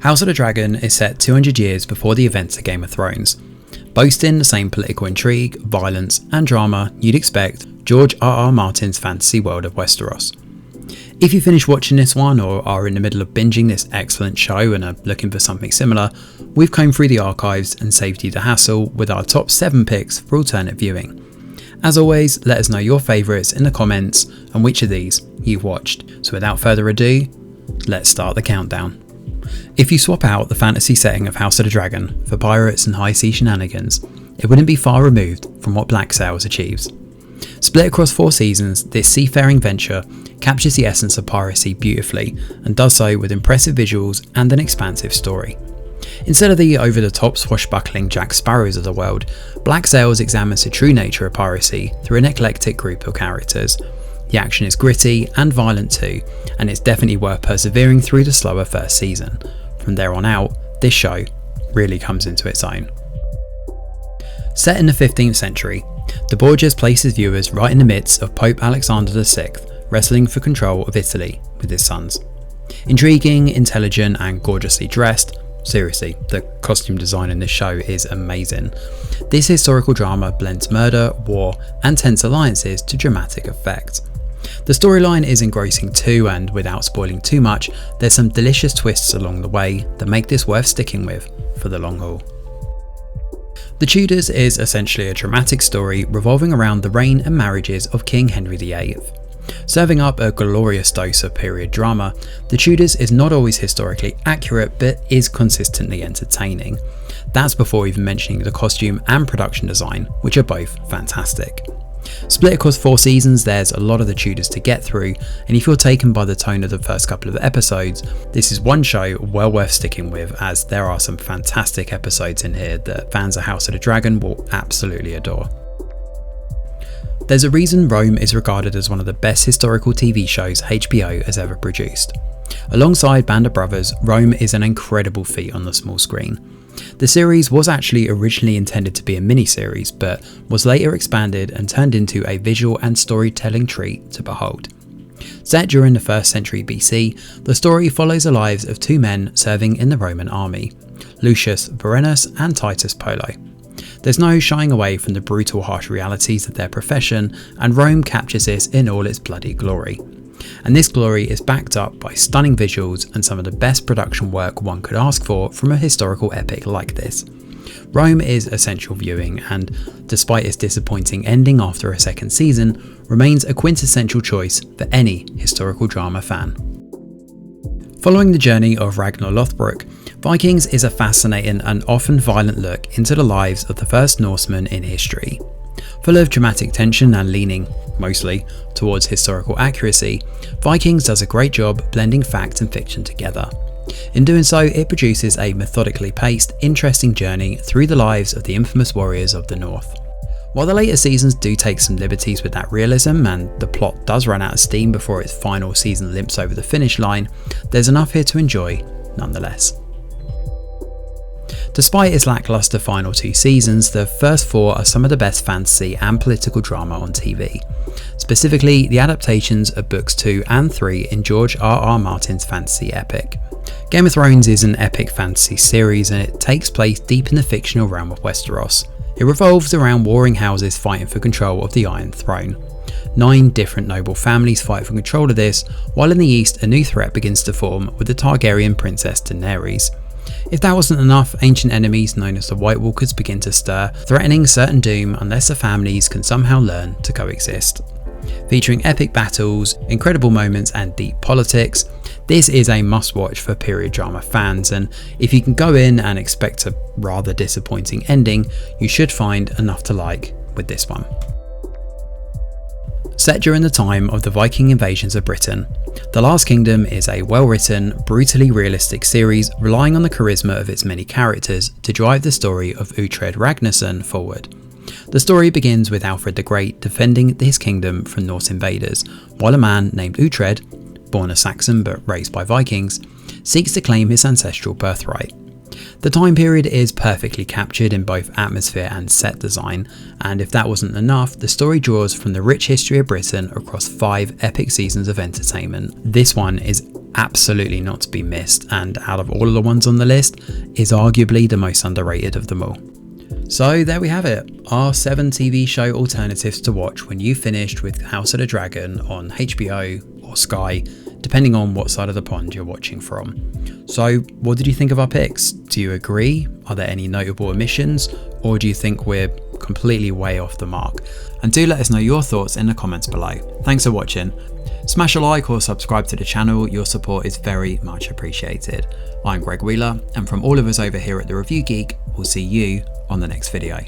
House of the Dragon is set 200 years before the events of Game of Thrones, boasting the same political intrigue, violence and drama you'd expect George R.R. Martin's fantasy world of Westeros. If you finish watching this one or are in the middle of binging this excellent show and are looking for something similar, we've combed through the archives and saved you the hassle with our top 7 picks for alternate viewing. As always, let us know your favourites in the comments and which of these you've watched. So without further ado, let's start the countdown. If you swap out the fantasy setting of House of the Dragon for pirates and high sea shenanigans, it wouldn't be far removed from what Black Sails achieves. Split across 4 seasons, this seafaring venture captures the essence of piracy beautifully and does so with impressive visuals and an expansive story. Instead of the over-the-top swashbuckling Jack Sparrows of the world, Black Sails examines the true nature of piracy through an eclectic group of characters. The action is gritty and violent too, and it's definitely worth persevering through the slower first season. From there on out, this show really comes into its own. Set in the 15th century, the Borgias places viewers right in the midst of Pope Alexander VI wrestling for control of Italy with his sons. Intriguing, intelligent and gorgeously dressed, seriously, the costume design in this show is amazing. This historical drama blends murder, war and tense alliances to dramatic effect. The storyline is engrossing too, and without spoiling too much, there's some delicious twists along the way that make this worth sticking with for the long haul. The Tudors is essentially a dramatic story revolving around the reign and marriages of King Henry VIII. Serving up a glorious dose of period drama, The Tudors is not always historically accurate but is consistently entertaining. That's before even mentioning the costume and production design, which are both fantastic. Split across 4 seasons, there's a lot of The Tudors to get through, and if you're taken by the tone of the first couple of episodes, this is one show well worth sticking with, as there are some fantastic episodes in here that fans of House of the Dragon will absolutely adore. There's a reason Rome is regarded as one of the best historical TV shows HBO has ever produced. Alongside Band of Brothers, Rome is an incredible feat on the small screen. The series was actually originally intended to be a miniseries, but was later expanded and turned into a visual and storytelling treat to behold. Set during the 1st century BC, the story follows the lives of 2 men serving in the Roman army, Lucius Vorenus and Titus Polo. There's no shying away from the brutal, harsh realities of their profession, and Rome captures this in all its bloody glory. And this glory is backed up by stunning visuals and some of the best production work one could ask for from a historical epic like this. Rome is essential viewing, and despite its disappointing ending after a 2nd season, remains a quintessential choice for any historical drama fan. Following the journey of Ragnar Lothbrok, Vikings is a fascinating and often violent look into the lives of the first Norsemen in history. Full of dramatic tension and leaning, mostly, towards historical accuracy, Vikings does a great job blending fact and fiction together. In doing so, it produces a methodically paced, interesting journey through the lives of the infamous warriors of the North. While the later seasons do take some liberties with that realism, and the plot does run out of steam before its final season limps over the finish line, there's enough here to enjoy nonetheless. Despite its lackluster final 2 seasons, the first 4 are some of the best fantasy and political drama on TV. Specifically, the adaptations of books 2 and 3 in George R.R. Martin's fantasy epic. Game of Thrones is an epic fantasy series, and it takes place deep in the fictional realm of Westeros. It revolves around warring houses fighting for control of the Iron Throne. 9 different noble families fight for control of this, while in the east a new threat begins to form with the Targaryen princess Daenerys. If that wasn't enough, ancient enemies known as the White Walkers begin to stir, threatening certain doom unless the families can somehow learn to coexist. Featuring epic battles, incredible moments and deep politics, this is a must-watch for period drama fans, and if you can go in and expect a rather disappointing ending, you should find enough to like with this one. Set during the time of the Viking invasions of Britain, The Last Kingdom is a well-written, brutally realistic series relying on the charisma of its many characters to drive the story of Uhtred Ragnarsson forward. The story begins with Alfred the Great defending his kingdom from Norse invaders, while a man named Uhtred, born a Saxon but raised by Vikings, seeks to claim his ancestral birthright. The time period is perfectly captured in both atmosphere and set design, and if that wasn't enough, the story draws from the rich history of Britain across 5 epic seasons of entertainment. This one is absolutely not to be missed, and out of all of the ones on the list, is arguably the most underrated of them all. So there we have it, our 7 TV show alternatives to watch when you finished with House of the Dragon on HBO or Sky, depending on what side of the pond you're watching from. So what did you think of our picks? Do you agree? Are there any notable omissions? Or do you think we're completely way off the mark? And do let us know your thoughts in the comments below. Thanks for watching. Smash a like or subscribe to the channel, your support is very much appreciated. I'm Greg Wheeler, and from all of us over here at The Review Geek, we'll see you on the next video.